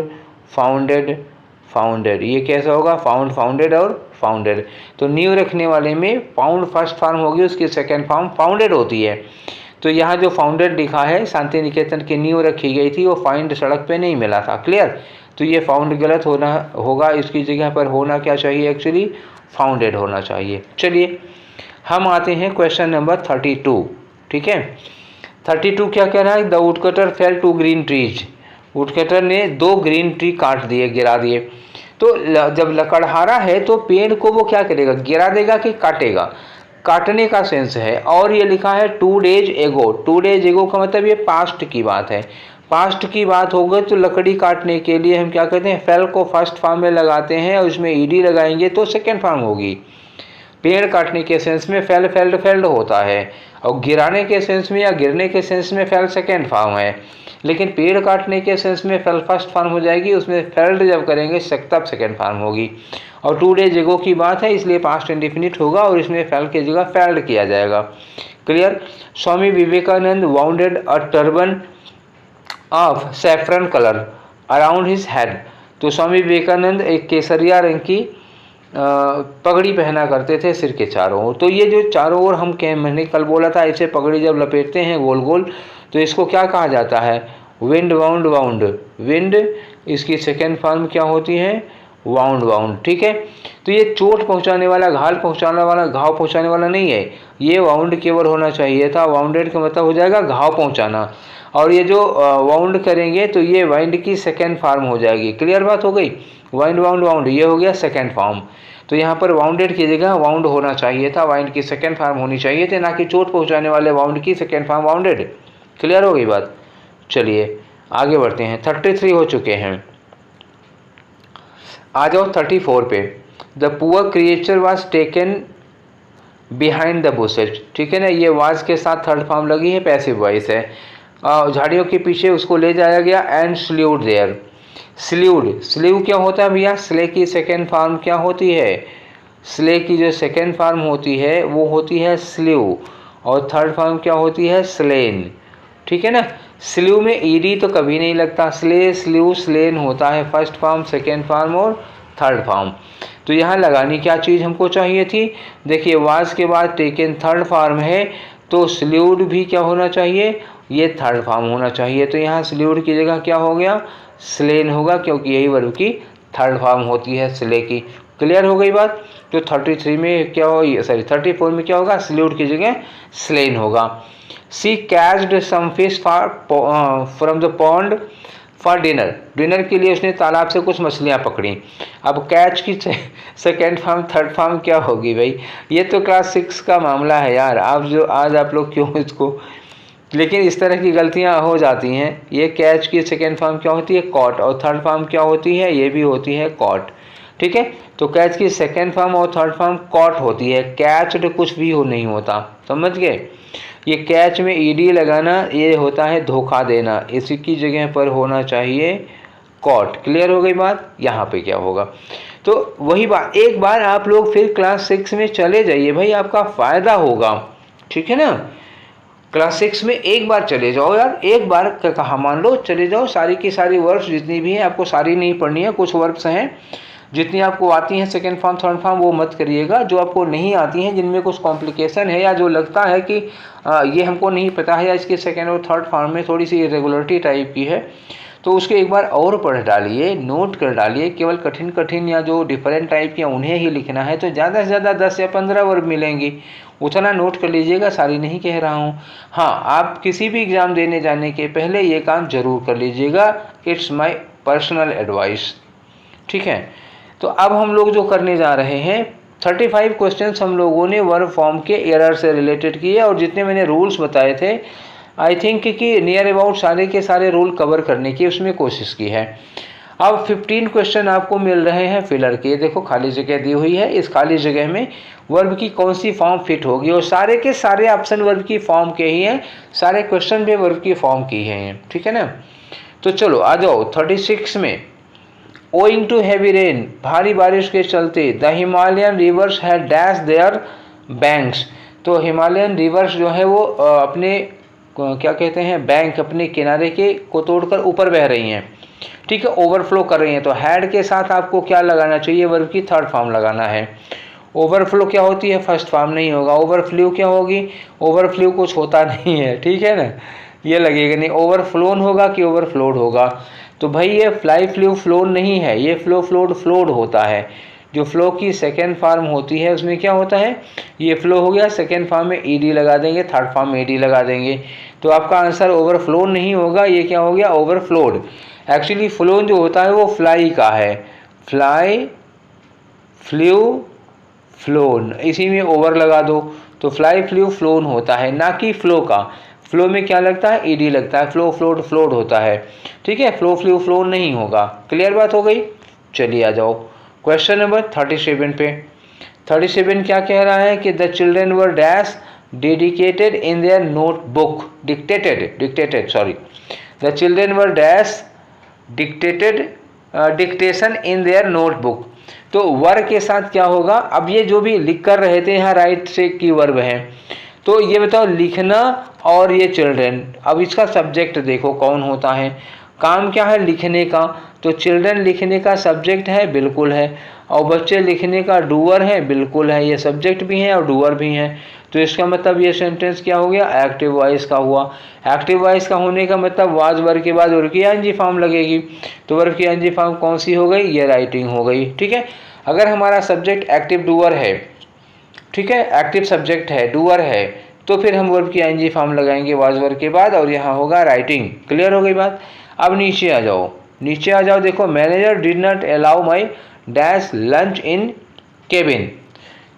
founded, founded. ये कैसा होगा? फाउंड, फाउंडेड और फाउंडेड। तो नींव रखने वाले में फाउंड फर्स्ट फॉर्म होगी, उसकी सेकेंड फॉर्म फाउंडेड होती है। तो यहाँ जो फाउंडेड लिखा है, शांति निकेतन की नींव रखी गई थी, वो फाइंड सड़क पे नहीं मिला था। क्लियर? तो ये फाउंड गलत होना होगा, इसकी जगह पर होना क्या चाहिए? एक्चुअली फाउंडेड होना चाहिए। चलिए हम आते हैं क्वेश्चन नंबर 32। ठीक है, 32 क्या कह रहा है? The woodcutter fail 2 green trees. Woodcutter ने 2 ग्रीन ट्री काट दिए, गिरा दिए। तो जब लकड़हारा है तो पेड़ को वो क्या करेगा? गिरा देगा कि काटेगा? काटने का सेंस है। और ये लिखा है 2 days ago। 2 days ago का मतलब ये पास्ट की बात है। पास्ट की बात हो गई तो लकड़ी काटने के लिए हम क्या कहते हैं? फेल को फर्स्ट फॉर्म में लगाते हैं और उसमें ईडी लगाएंगे तो सेकेंड फॉर्म होगी। पेड़ काटने के सेंस में फेल, फेल्ड, फेल्ड होता है। और गिराने के सेंस में या गिरने के सेंस में फेल सेकेंड फॉर्म है। लेकिन पेड़ काटने के सेंस में फेल फर्स्ट फॉर्म हो जाएगी, उसमें फेल्ड जब करेंगे तब सेकेंड फॉर्म होगी। और 2 days ago की बात है इसलिए पास्ट इंडिफिनिट होगा और इसमें फेल की जगह फेल्ड किया जाएगा। Clear? Swami Vivekananda wounded a turban of saffron colour around his head. तो स्वामी विवेकानंद एक केसरिया रंग की पगड़ी पहना करते थे सिर के चारों ओर। तो ये जो चारों ओर मैंने कल बोला था ऐसे पगड़ी जब लपेटते हैं गोल गोल तो इसको क्या कहा जाता है? Wind wound, wound. विंड, इसकी सेकेंड फॉर्म क्या होती है? Wound, wound. ठीक है, तो ये चोट पहुंचाने वाला, घाव पहुंचाने वाला नहीं है। ये वाउंड केवल होना चाहिए था। वाउंडेड का मतलब हो जाएगा घाव पहुंचाना। और ये जो वाउंड करेंगे तो ये वाइंड की सेकेंड फॉर्म हो जाएगी। क्लियर बात हो गई? वाइंड, वाउंड, वाउंड ये हो गया सेकेंड फॉर्म। तो यहाँ पर वाउंडेड की जगह वाउंड होना चाहिए था, वाइंड की सेकेंड फॉर्म होनी चाहिए थी, ना कि चोट पहुंचाने वाले वाउंड की सेकेंड फॉर्म वाउंडेड। क्लियर हो गई बात? चलिए आगे बढ़ते हैं। 33 हो चुके हैं, आ जाओ 34 पे। The poor creature was taken behind the bushes. ठीक है ना, ये वाज के साथ थर्ड फॉर्म लगी है, पैसिव वॉइस है। झाड़ियों के पीछे उसको ले जाया गया एंड स्ल्यूड देयर। स्ल्यूड, स्लीव क्या होता है भैया? स्ले की सेकेंड फॉर्म क्या होती है? स्ले की जो सेकेंड फॉर्म होती है वो होती है स्लीव और थर्ड फॉर्म क्या होती है? स्लेन। ठीक है ना, स्लीव में ईडी तो कभी नहीं लगता। स्ले, स्लीव, स्लेन होता है फर्स्ट फॉर्म, सेकेंड फॉर्म और थर्ड फॉर्म। तो यहाँ लगानी क्या चीज़ हमको चाहिए थी? देखिए वाज के बाद टेकन थर्ड फॉर्म है तो स्ल्यूड भी क्या होना चाहिए? ये थर्ड फॉर्म होना चाहिए। तो यहाँ स्ल्यूड की जगह क्या हो गया? स्लेन होगा, क्योंकि यही वर्ब की थर्ड फॉर्म होती है स्ले की। क्लियर हो गई बात? तो 33 में क्या हो, 34 में क्या होगा? स्ल्यूड की जगह स्लेन होगा। She catched some fish from the pond for dinner. Dinner के लिए उसने तालाब से कुछ मछलियाँ पकड़ी। अब कैच की सेकेंड फॉर्म थर्ड फॉर्म क्या होगी भाई? ये तो क्लास 6 का मामला है यार। आप जो आज आप लोग क्यों इसको लेकिन इस तरह की गलतियां हो जाती हैं। ये कैच की सेकेंड फॉर्म क्या होती है? कॉट। और थर्ड फॉर्म क्या होती है? ये भी होती है कॉट। ठीक है, तो कैच की सेकेंड फॉर्म और थर्ड फॉर्म कॉट होती है, कैच्ड कुछ भी नहीं होता, समझ गए। ये कैच में ईडी लगाना ये होता है धोखा देना, इसी की जगह पर होना चाहिए कॉट। क्लियर हो गई बात। यहाँ पे क्या होगा, तो वही बात, एक बार आप लोग फिर क्लास 6 में चले जाइए भाई, आपका फ़ायदा होगा, ठीक है ना। क्लास 6 में एक बार चले जाओ यार, एक बार कहा मान लो चले जाओ, सारी की सारी वर्ब्स जितनी भी हैं, आपको सारी नहीं पढ़नी है, कुछ वर्ब्स हैं जितनी आपको आती हैं सेकेंड फॉर्म थर्ड फॉर्म वो मत करिएगा, जो आपको नहीं आती हैं जिनमें कुछ कॉम्प्लिकेशन है या जो लगता है कि ये हमको नहीं पता है या इसके सेकेंड और थर्ड फॉर्म में थोड़ी सी इरेगुलरिटी टाइप की है, तो उसको एक बार और पढ़ डालिए, नोट कर डालिए। केवल कठिन कठिन या जो डिफरेंट टाइप के उन्हें ही लिखना है, तो ज़्यादा से ज़्यादा 10 या 15 वर्ब मिलेंगी, उतना नोट कर लीजिएगा, सारी नहीं कह रहा हूँ। हाँ, आप किसी भी एग्ज़ाम देने जाने के पहले ये काम ज़रूर कर लीजिएगा, इट्स माई पर्सनल एडवाइस, ठीक है। तो अब हम लोग जो करने जा रहे हैं 35 क्वेश्चंस हम लोगों ने वर्ब फॉर्म के एरर से रिलेटेड किए, और जितने मैंने रूल्स बताए थे आई थिंक कि नियर अबाउट सारे के सारे रूल कवर करने की उसमें कोशिश की है। अब 15 क्वेश्चन आपको मिल रहे हैं फिलर के, देखो खाली जगह दी हुई है, इस खाली जगह में वर्ब की कौन सी फॉर्म फिट होगी, और सारे के सारे ऑप्शन वर्ब की फॉर्म के ही हैं, सारे क्वेश्चन भी वर्ब की फॉर्म की हैं, ठीक है ना। तो चलो आ जाओ 36 में, ओइंग टू हैवी रेन, भारी बारिश के चलते the Himalayan reverse had dash there banks, तो हिमालयन रिवर्स जो है वो अपने क्या कहते हैं बैंक, अपने किनारे के को तोड़कर ऊपर बह रही हैं, ठीक है, ओवरफ्लो कर रही हैं। तो हैड के साथ आपको क्या लगाना चाहिए? वर्ब की थर्ड फॉर्म लगाना है। ओवरफ्लो क्या होती है? फर्स्ट फॉर्म नहीं होगा। ओवरफ्लो क्या होगी? ओवरफ्लो कुछ होता नहीं है, ठीक है ना, ये लगेगा नहीं। ओवरफ्लोन होगा कि ओवरफ्लोड होगा? तो भाई ये फ्लाई फ्लू फ्लोन नहीं है, ये फ्लो फ्लोड फ्लोड होता है। जो फ्लो की सेकेंड फॉर्म होती है उसमें क्या होता है? ये फ्लो हो गया, सेकेंड फॉर्म में ईडी लगा देंगे, थर्ड फॉर्म में ईडी लगा देंगे, तो आपका आंसर ओवरफ्लो नहीं होगा, ये क्या हो गया? ओवरफ्लोड। एक्चुअली फ्लोन जो होता है वो फ्लाई का है, फ्लाई फ्लू फ्लोन, इसी में ओवर लगा दो, तो फ्लाई फ्लू फ्लोन होता है, ना कि फ्लो का। फ्लो में क्या लगता है? ईडी लगता है, फ्लो फ्लोड फ्लोड होता है, ठीक है, फ्लो फ्लू फ्लोन नहीं होगा। क्लियर बात हो गई। चलिए आ जाओ क्वेश्चन नंबर 37 पे। 37 क्या कह रहा है कि the children were dash dedicated in their notebook, dictated sorry, the children were dash dictation in their notebook. तो वर्ब के साथ क्या होगा? अब ये जो भी लिख कर रहे थे यहाँ राइट से की वर्ब है, तो ये बताओ लिखना और ये चिल्ड्रेन, अब इसका सब्जेक्ट देखो कौन होता है, काम क्या है? लिखने का, तो चिल्ड्रेन लिखने का सब्जेक्ट है, बिल्कुल है, और बच्चे लिखने का डूअर है, बिल्कुल है, ये सब्जेक्ट भी हैं और डूअर भी हैं। तो इसका मतलब ये सेंटेंस क्या हो गया? एक्टिव वॉइस का हुआ। एक्टिव वॉइस का होने का मतलब वाज वर्ब के बाद वर्ब की आईएनजी फॉर्म लगेगी, तो वर्ब की आईएनजी फॉर्म कौन सी हो गई? ये राइटिंग हो गई, ठीक है। अगर हमारा सब्जेक्ट एक्टिव डूअर है, ठीक है, एक्टिव सब्जेक्ट है, डूअर है, तो फिर हम वर्ब की आईएनजी फॉर्म लगाएंगे वाज वर्ब के बाद, और यहाँ होगा राइटिंग। क्लियर हो गई बात। अब नीचे आ जाओ, नीचे आ जाओ, देखो manager did not allow my dash lunch in cabin,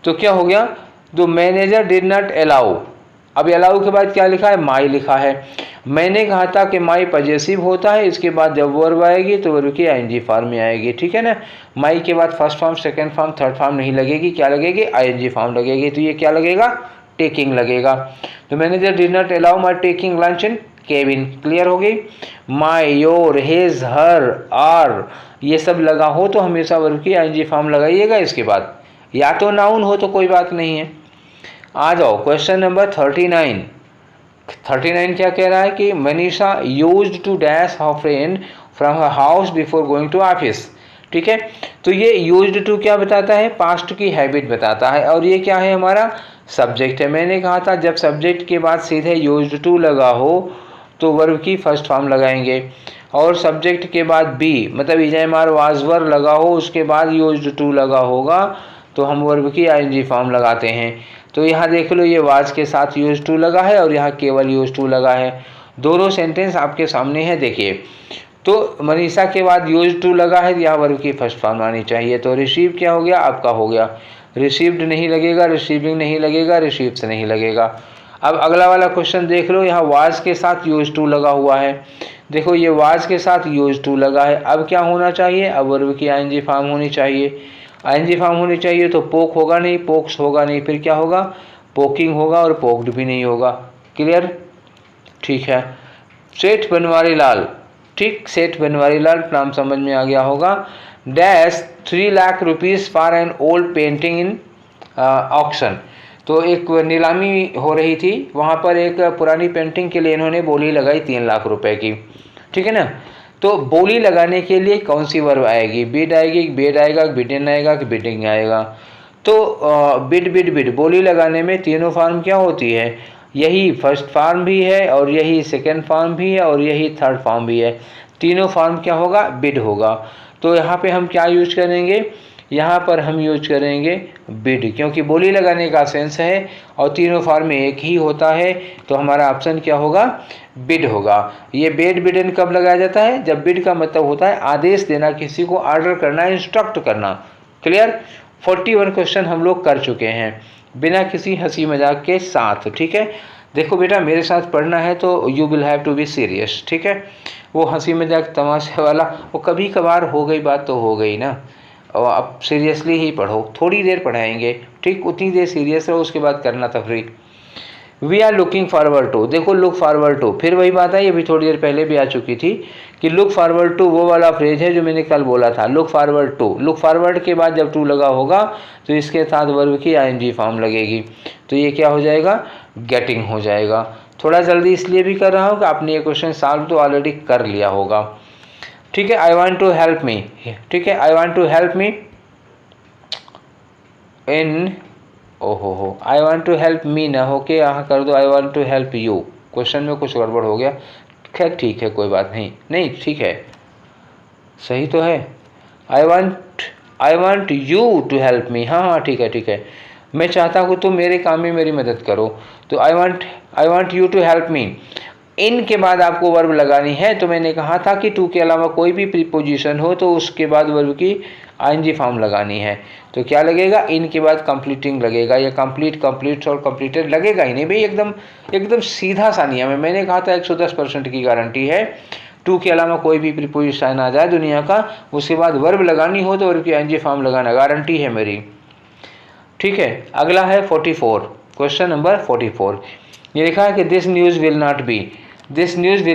तो क्या हो गया? तो मैनेजर डिड नॉट अलाउ, अब अलाउ के बाद क्या लिखा है? माई लिखा है। मैंने कहा था कि माई पजेसिव होता है, इसके बाद जब वर्ब आएगी तो वर्ब की आईएनजी फॉर्म में आएगी, ठीक है ना। माई के बाद first form second form third form नहीं लगेगी, क्या लगेगी? आईएनजी फॉर्म लगेगी, तो ये क्या लगेगा? टेकिंग लगेगा। तो manager did not allow my taking lunch in cabin. Clear हो गई। माई, योर, हिज, हर, आर, ये सब लगा हो तो हमेशा वर्ब की आईएनजी फॉर्म लगाइएगा इसके बाद, या तो नाउन हो तो कोई बात नहीं है। आ जाओ क्वेश्चन नंबर 39। 39 क्या कह रहा है कि Manisha used to dash her friend from her house before going to office, ठीक है। तो ये यूज्ड टू क्या बताता है? पास्ट की हैबिट बताता है, और ये क्या है? हमारा सब्जेक्ट है। मैंने कहा था जब सब्जेक्ट के बाद सीधे यूज्ड टू लगा हो तो वर्ब की फर्स्ट फॉर्म लगाएंगे, और सब्जेक्ट के बाद बी मतलब इजामार वाजवर लगा हो उसके बाद यूज्ड टू लगा होगा तो हम वर्ब की आईएनजी फॉर्म लगाते हैं। तो यहाँ देख लो ये वाज के साथ यूज टू लगा है और यहाँ केवल यूज टू लगा है। दोनों सेंटेंस आपके सामने है, देखिए। तो मनीषा के बाद यूज टू लगा है, यहाँ वर्ब की फर्स्ट फॉर्म आनी चाहिए। तो रिसीव क्या हो गया? आपका हो गया। रिसीव्ड नहीं लगेगा, रिसीविंग नहीं लगेगा, रिसीव्स नहीं लगेगा। अब अगला वाला क्वेश्चन देख लो, यहाँ वाज के साथ यूज टू लगा हुआ है। देखो ये वाज के साथ यूज टू लगा है, अब क्या होना चाहिए, अब वर्ब की आईएनजी फॉर्म होनी चाहिए। आईएनजी फॉर्म होनी चाहिए तो पोक होगा नहीं, पोक्स होगा नहीं, फिर क्या होगा, पोकिंग होगा और पोक्ड भी नहीं होगा। क्लियर, ठीक है। सेठ बनवारी लाल, ठीक, सेठ बनवारी लाल नाम समझ में आ गया होगा। Dash 3 lakh rupees for an old painting in auction, तो एक नीलामी हो रही थी, वहाँ पर एक पुरानी पेंटिंग के लिए इन्होंने बोली लगाई 3 लाख रुपए की, ठीक है ना। तो बोली लगाने के लिए कौन सी वर्ब आएगी, बिड आएगी, बेड आएगा, बिडिन आएगा कि बिडिंग आएगा। तो बिड बिड बिड, बोली लगाने में तीनों फॉर्म क्या होती है, यही फर्स्ट फॉर्म भी है और यही सेकेंड फॉर्म भी है और यही थर्ड फॉर्म भी है, तीनों फॉर्म क्या होगा, बिड होगा। तो यहाँ पे हम क्या यूज करेंगे, यहाँ पर हम यूज करेंगे बिड, क्योंकि बोली लगाने का सेंस है और तीनों फॉर्म में एक ही होता है, तो हमारा ऑप्शन क्या होगा, बिड होगा। ये बेड बिडन कब लगाया जाता है, जब बिड का मतलब होता है आदेश देना, किसी को ऑर्डर करना, इंस्ट्रक्ट करना। क्लियर, 41 क्वेश्चन हम लोग कर चुके हैं बिना किसी हंसी मजाक के साथ, ठीक है। देखो बेटा मेरे साथ पढ़ना है तो you will have to be serious, ठीक है। वो हंसी मजाक तमाशे वाला वो कभी कभार हो गई बात तो हो गई ना, और अब सीरियसली ही पढ़ो, थोड़ी देर पढ़ाएंगे, ठीक, उतनी देर सीरियस रहो, उसके बाद करना तफरी। We are looking forward to, देखो लुक फॉरवर्ड टू, फिर वही बात है, अभी थोड़ी देर पहले भी आ चुकी थी कि लुक फॉरवर्ड टू वो वाला फ्रेज है जो मैंने कल बोला था, look forward to. Look forward के बाद जब टू लगा होगा तो इसके साथ वर्ब की आईएनजी फॉर्म लगेगी, तो ये क्या हो जाएगा, गेटिंग हो जाएगा। थोड़ा जल्दी इसलिए भी कर रहा हूँ कि आपने ये क्वेश्चन सॉल्व तो ऑलरेडी कर लिया होगा, ठीक है। I want to help me, ठीक है, I want to help me in, ओहो I want to help me ना होके यहाँ कर दो I want to help you, question में कुछ गड़बड़ हो गया, खैर ठीक है कोई बात नहीं, नहीं ठीक है, सही तो है। I want you to help me, हाँ हाँ ठीक है ठीक है, मैं चाहता हूँ तुम मेरे काम में मेरी मदद करो, तो I want you to help me. इन के बाद आपको वर्ब लगानी है, तो मैंने कहा था कि टू के अलावा कोई भी प्रीपोजिशन हो तो उसके बाद वर्ब की आईएनजी फॉर्म लगानी है, तो क्या लगेगा, इन के बाद कंप्लीटिंग लगेगा, या कंप्लीट, कंप्लीट्स और कंप्लीटेड लगेगा ही नहीं भाई, एकदम एकदम सीधा सा नियम है। मैंने कहा था 110% की गारंटी है, टू के अलावा कोई भी प्रीपोजिशन आ जाए दुनिया का, उसके बाद वर्ब लगानी हो तो वर्ब की आईएनजी फॉर्म लगाना, गारंटी है मेरी, ठीक है। अगला है 44, क्वेश्चन नंबर 44, ये लिखा है कि this news will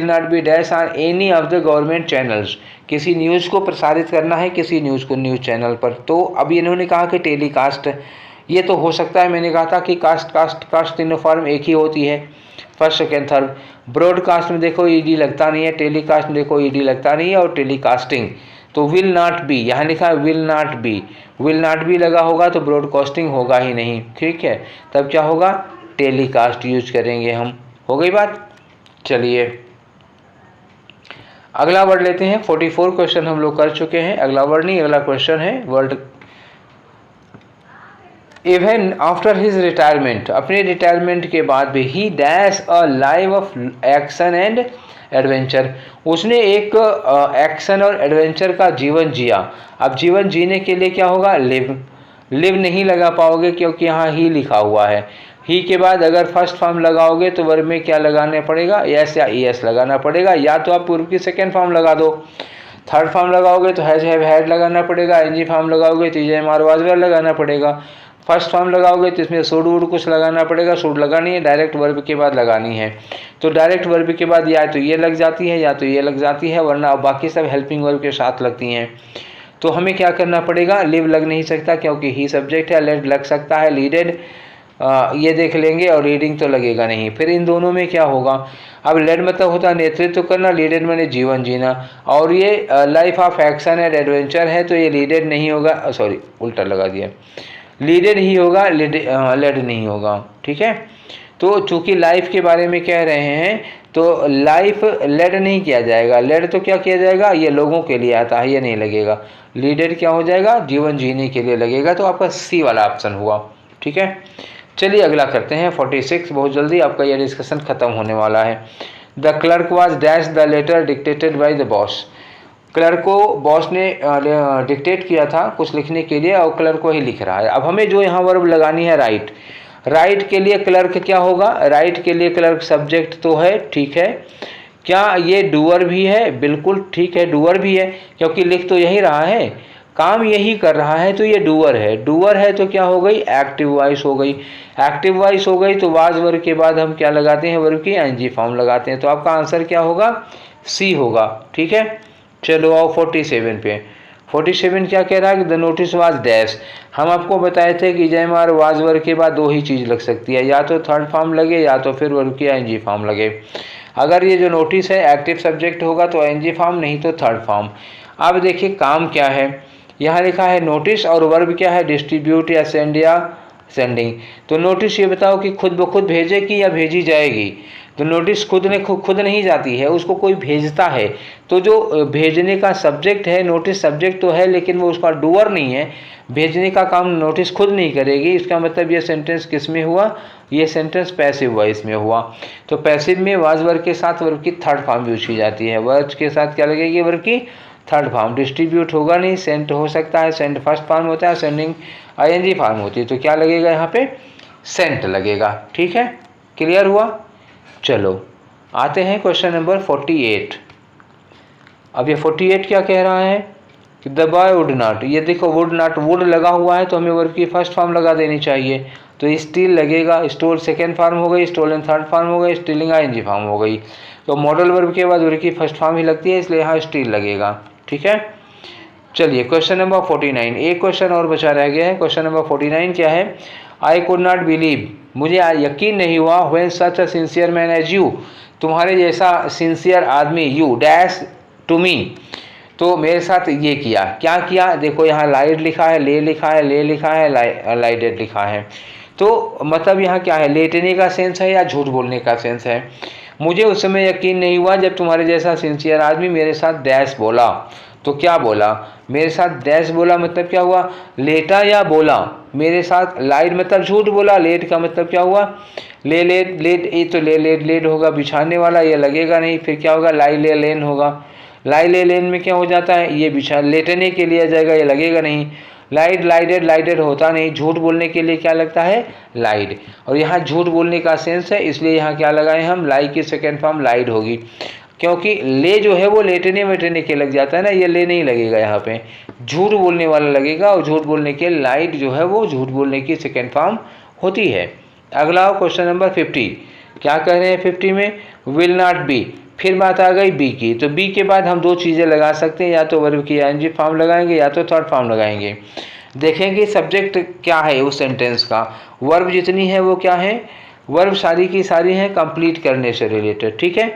not be dash on any of the government channels, किसी न्यूज़ को प्रसारित करना है किसी न्यूज़ को न्यूज़ चैनल पर, तो अब इन्होंने कहा कि टेलीकास्ट, ये तो हो सकता है, मैंने कहा था कि कास्ट तीनों फॉर्म एक ही होती है, फर्स्ट सेकेंड थर्ड। ब्रॉडकास्ट में देखो ईडी लगता नहीं है, टेलीकास्ट में देखो ईडी लगता नहीं है, और टेलीकास्टिंग, तो विल नॉट बी, यहाँ लिखा है विल नॉट बी लगा होगा तो ब्रॉडकास्टिंग होगा ही नहीं, ठीक है, तब क्या होगा, टेलीकास्ट यूज करेंगे हम, हो गई बात। चलिए अगला वर्ड लेते हैं, 44 क्वेश्चन हम लोग कर चुके हैं, अगला वर्ड नहीं अगला क्वेश्चन है word. Even after his retirement, अपने रिटायरमेंट के बाद भी, ही dash a life of action and adventure, उसने एक एक्शन और एडवेंचर का जीवन जिया। अब जीवन जीने के लिए क्या होगा, लिव नहीं लगा पाओगे क्योंकि यहाँ ही लिखा हुआ है, ही के बाद अगर फर्स्ट फॉर्म लगाओगे तो वर्ब में क्या लगाना पड़ेगा, यस या ईएस लगाना पड़ेगा, या तो आप पूर्व की सेकेंड फॉर्म लगा दो, थर्ड फॉर्म लगाओगे तो हैज हैव हैड लगाना पड़ेगा, एनजी फॉर्म लगाओगे तो is am are was were लगाना पड़ेगा, फर्स्ट फॉर्म लगाओगे तो इसमें शुड वुड कुछ लगाना पड़ेगा, शुड लगानी है, डायरेक्ट वर्ब के बाद लगानी है, तो डायरेक्ट वर्ब के बाद या तो ये लग जाती है या तो ये लग जाती है, वरना बाकी सब हेल्पिंग वर्ब के साथ लगती हैं। तो हमें क्या करना पड़ेगा, लिव लग नहीं सकता क्योंकि ही सब्जेक्ट है, लेड लग सकता है, लीडेड ये देख लेंगे, और रीडिंग तो लगेगा नहीं। फिर इन दोनों में क्या होगा, अब लेड मतलब होता है नेतृत्व करना, लीडेड मैंने जीवन जीना, और ये life of action and adventure है तो ये लीडेड नहीं होगा, सॉरी उल्टा लगा दिया, लीडेड ही होगा, लेड नहीं होगा, ठीक है। तो चूंकि लाइफ के बारे में कह रहे हैं तो लाइफ लेड नहीं किया जाएगा, लेड तो क्या किया जाएगा, ये लोगों के लिए आता है, ये नहीं लगेगा, लीडेड क्या हो जाएगा, जीवन जीने के लिए लगेगा, तो आपका सी वाला ऑप्शन हुआ, ठीक है। चलिए अगला करते हैं 46, बहुत जल्दी आपका यह डिस्कशन खत्म होने वाला है। The clerk was dash the letter dictated by the boss, clerk को बॉस ने डिक्टेट किया था कुछ लिखने के लिए और क्लर्क को ही लिख रहा है। अब हमें जो यहाँ वर्ब लगानी है राइट, राइट के लिए क्लर्क क्या होगा, राइट के लिए क्लर्क सब्जेक्ट तो है, ठीक है। क्या ये डूअर भी है, बिल्कुल ठीक है, डूअर भी है, क्योंकि लिख तो यही रहा है, काम यही कर रहा है, तो ये डूअर है। डूअर है तो क्या हो गई, एक्टिव वॉइस हो गई। एक्टिव वॉइस हो गई तो वाज वर्ब के बाद हम क्या लगाते हैं, वर्ब की आईएनजी फॉर्म लगाते हैं। तो आपका आंसर क्या होगा, सी होगा, ठीक है। चलो आओ 47 पे। 47 क्या कह रहा है कि द नोटिस वाज डैश। हम आपको बताए थे कि जयमार वाज वर्ब के बाद दो ही चीज़ लग सकती है, या तो थर्ड फॉर्म लगे या तो फिर वर्ब की आईएनजी फॉर्म लगे। अगर ये जो नोटिस है एक्टिव सब्जेक्ट होगा तो आईएनजी फॉर्म, नहीं तो थर्ड फॉर्म। अब देखिए काम क्या है, यहाँ लिखा है नोटिस और वर्ब क्या है, डिस्ट्रीब्यूट या सेंड या सेंडिंग। तो नोटिस ये बताओ कि खुद ब खुद भेजेगी या भेजी जाएगी। तो नोटिस खुद नहीं जाती है, उसको कोई भेजता है। तो जो भेजने का सब्जेक्ट है, नोटिस सब्जेक्ट तो है लेकिन वो उसका डूअर नहीं है, भेजने का काम नोटिस खुद नहीं करेगी। इसका मतलब ये सेंटेंस किस में हुआ, ये सेंटेंस पैसिव वॉइस में हुआ। तो पैसिव में वाज वर्ब के साथ वर्ब की थर्ड फॉर्म यूज की जाती है। वर्ब के साथ क्या लगेगी, वर्ब की थर्ड फॉर्म। डिस्ट्रीब्यूट होगा नहीं, सेंट हो सकता है, सेंट फर्स्ट फॉर्म होता है, सेंडिंग आईएनजी फॉर्म होती है। तो क्या लगेगा यहाँ पे, सेंट लगेगा, ठीक है। क्लियर हुआ। चलो आते हैं क्वेश्चन नंबर 48। अब ये 48 क्या कह रहा है कि द बॉय वुड नॉट। ये देखो वुड नॉट, वुड लगा हुआ है तो हमें वर्ब की फर्स्ट फॉर्म लगा देनी चाहिए। तो स्टील लगेगा, स्टोल सेकेंड फॉर्म हो गई, स्टोलन थर्ड फॉर्म हो गई, स्टीलिंग आईएनजी फॉर्म हो गई। तो मॉडल वर्ब के बाद वर्ब की फर्स्ट फॉर्म ही लगती है, इसलिए यहाँ स्टील लगेगा, ठीक है। चलिए क्वेश्चन नंबर 49, एक क्वेश्चन और बचा रह गया है। क्वेश्चन नंबर 49 क्या है, आई कुड नॉट बिलीव, मुझे यकीन नहीं हुआ, when such a sincere man as you, तुम्हारे जैसा सिंसियर आदमी, यू डैश टू मी, तो मेरे साथ ये किया। क्या किया, देखो यहाँ लाइड लिखा है, ले लिखा है, ले लिखा है, लाइडेड लिखा है। तो मतलब यहाँ क्या है, लेटने का सेंस है या झूठ बोलने का सेंस है। मुझे उस समय यकीन नहीं हुआ जब तुम्हारे जैसा सिंसियर आदमी मेरे साथ डैश बोला। तो क्या बोला, मेरे साथ डैश बोला मतलब क्या हुआ, लेटा या बोला। मेरे साथ लाइड मतलब झूठ बोला, लेट का मतलब क्या हुआ, ले लेट लेट, ये तो ले लेट लेट होगा, बिछाने वाला, ये लगेगा नहीं। फिर क्या होगा, लाई ले लेन होगा। लाई ले लेन में क्या हो जाता है, ये बिछा लेटने के लिए जाएगा, ये लगेगा नहीं। लाइड लाइडेड, लाइडेड होता नहीं। झूठ बोलने के लिए क्या लगता है, लाइड। और यहाँ झूठ बोलने का सेंस है, इसलिए यहाँ क्या लगाए हम, लाई की सेकेंड फॉर्म लाइड होगी। क्योंकि ले जो है वो लेटने वेटने के लग जाता है ना, ये ले नहीं लगेगा, यहाँ पे झूठ बोलने वाला लगेगा। और झूठ बोलने के लाइट जो है वो झूठ बोलने की सेकेंड फॉर्म होती है। अगला क्वेश्चन नंबर 50, क्या कह रहे हैं 50 में, विल नॉट बी। फिर बात आ गई बी की। तो बी के बाद हम दो चीज़ें लगा सकते हैं, या तो वर्ब की आईएनजी फॉर्म लगाएंगे या तो थर्ड फॉर्म लगाएंगे। देखेंगे सब्जेक्ट क्या है उस सेंटेंस का। वर्ब जितनी है वो क्या है, वर्ब सारी की सारी हैं कंप्लीट करने से रिलेटेड, ठीक है।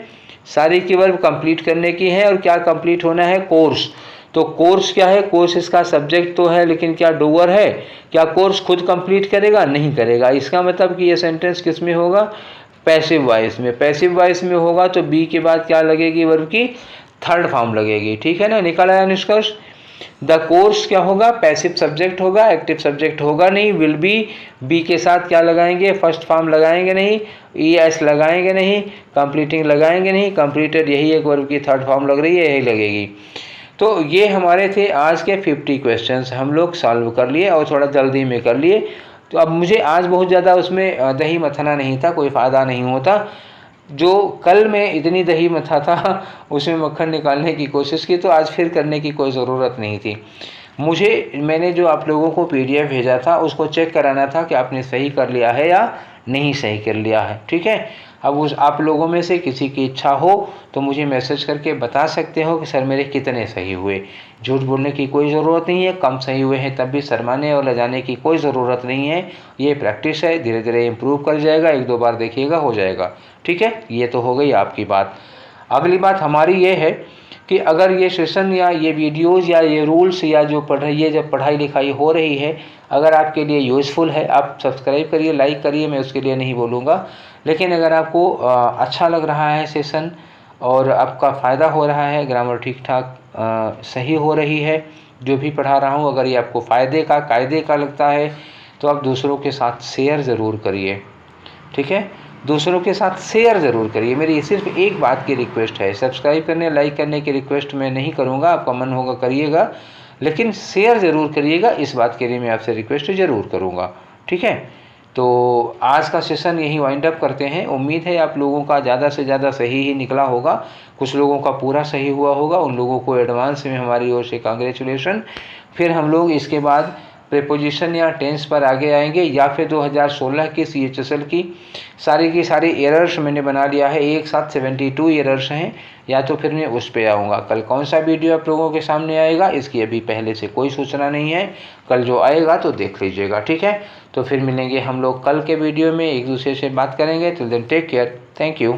सारी की वर्ब कंप्लीट करने की है। और क्या कंप्लीट होना है, कोर्स। तो कोर्स क्या है, कोर्स इसका सब्जेक्ट तो है लेकिन क्या डूअर है। क्या कोर्स खुद कंप्लीट करेगा, नहीं करेगा। इसका मतलब कि ये सेंटेंस किस में होगा, पैसिव वॉइस में। पैसिव वॉइस में होगा तो बी के बाद क्या लगेगी, वर्ब की थर्ड फॉर्म लगेगी, ठीक है ना। निकल आया निष्कर्ष। द कोर्स क्या होगा, पैसिव सब्जेक्ट होगा, एक्टिव सब्जेक्ट होगा नहीं। विल बी के साथ क्या लगाएंगे, फर्स्ट फॉर्म लगाएंगे नहीं, ES लगाएंगे नहीं, कंप्लीटिंग लगाएंगे नहीं। कंप्लीटेड यही एक वर्ब की थर्ड फॉर्म लग रही है, यही लगेगी। तो ये हमारे थे आज के 50 क्वेश्चंस, हम लोग सॉल्व कर लिए और थोड़ा जल्दी में कर लिए। तो अब मुझे आज बहुत ज़्यादा उसमें दही मथना नहीं था, कोई फ़ायदा नहीं होता। जो कल मैं इतनी दही मथा था उसमें मक्खन निकालने की कोशिश की, तो आज फिर करने की कोई ज़रूरत नहीं थी। मैंने जो आप लोगों को PDF भेजा था उसको चेक कराना था कि आपने सही कर लिया है या नहीं सही कर लिया है, ठीक है। अब उस आप लोगों में से किसी की इच्छा हो तो मुझे मैसेज करके बता सकते हो कि सर मेरे कितने सही हुए। झूठ बोलने की कोई ज़रूरत नहीं है, कम सही हुए हैं तब भी शर्माने और लजाने की कोई ज़रूरत नहीं है। ये प्रैक्टिस है, धीरे धीरे इम्प्रूव कर जाएगा, एक दो बार देखिएगा हो जाएगा, ठीक है। ये तो हो गई आपकी बात। अगली बात हमारी ये है कि अगर ये सेशन या ये वीडियोज़ या ये रूल्स या जो ये जब पढ़ाई लिखाई हो रही है अगर आपके लिए यूज़फुल है, आप सब्सक्राइब करिए, लाइक करिए, मैं उसके लिए नहीं बोलूँगा। लेकिन अगर आपको अच्छा लग रहा है सेशन और आपका फ़ायदा हो रहा है, ग्रामर ठीक ठाक सही हो रही है, जो भी पढ़ा रहा हूँ, अगर ये आपको फ़ायदे का कायदे का लगता है तो आप दूसरों के साथ शेयर ज़रूर करिए, ठीक है। दूसरों के साथ शेयर ज़रूर करिए। मेरी सिर्फ एक बात की रिक्वेस्ट है, सब्सक्राइब करने लाइक करने की रिक्वेस्ट मैं नहीं करूँगा, आपका मन होगा करिएगा, लेकिन शेयर ज़रूर करिएगा, इस बात के लिए मैं आपसे रिक्वेस्ट ज़रूर करूँगा, ठीक है। तो आज का सेशन यही वाइंड अप करते हैं। उम्मीद है आप लोगों का ज़्यादा से ज़्यादा सही ही निकला होगा, कुछ लोगों का पूरा सही हुआ होगा, उन लोगों को एडवांस में हमारी ओर से कांग्रेचुलेशन। फिर हम लोग इसके बाद प्रीपोजिशन या टेंस पर आगे आएंगे, या फिर 2016 की CHSL की सारी एरर्स मैंने बना लिया है, एक साथ 72 एरर्स हैं, या तो फिर मैं उस पे आऊँगा। कल कौन सा वीडियो आप लोगों के सामने आएगा इसकी अभी पहले से कोई सूचना नहीं है, कल जो आएगा तो देख लीजिएगा, ठीक है। तो फिर मिलेंगे हम लोग कल के वीडियो में, एक दूसरे से बात करेंगे। Till then take care, thank you.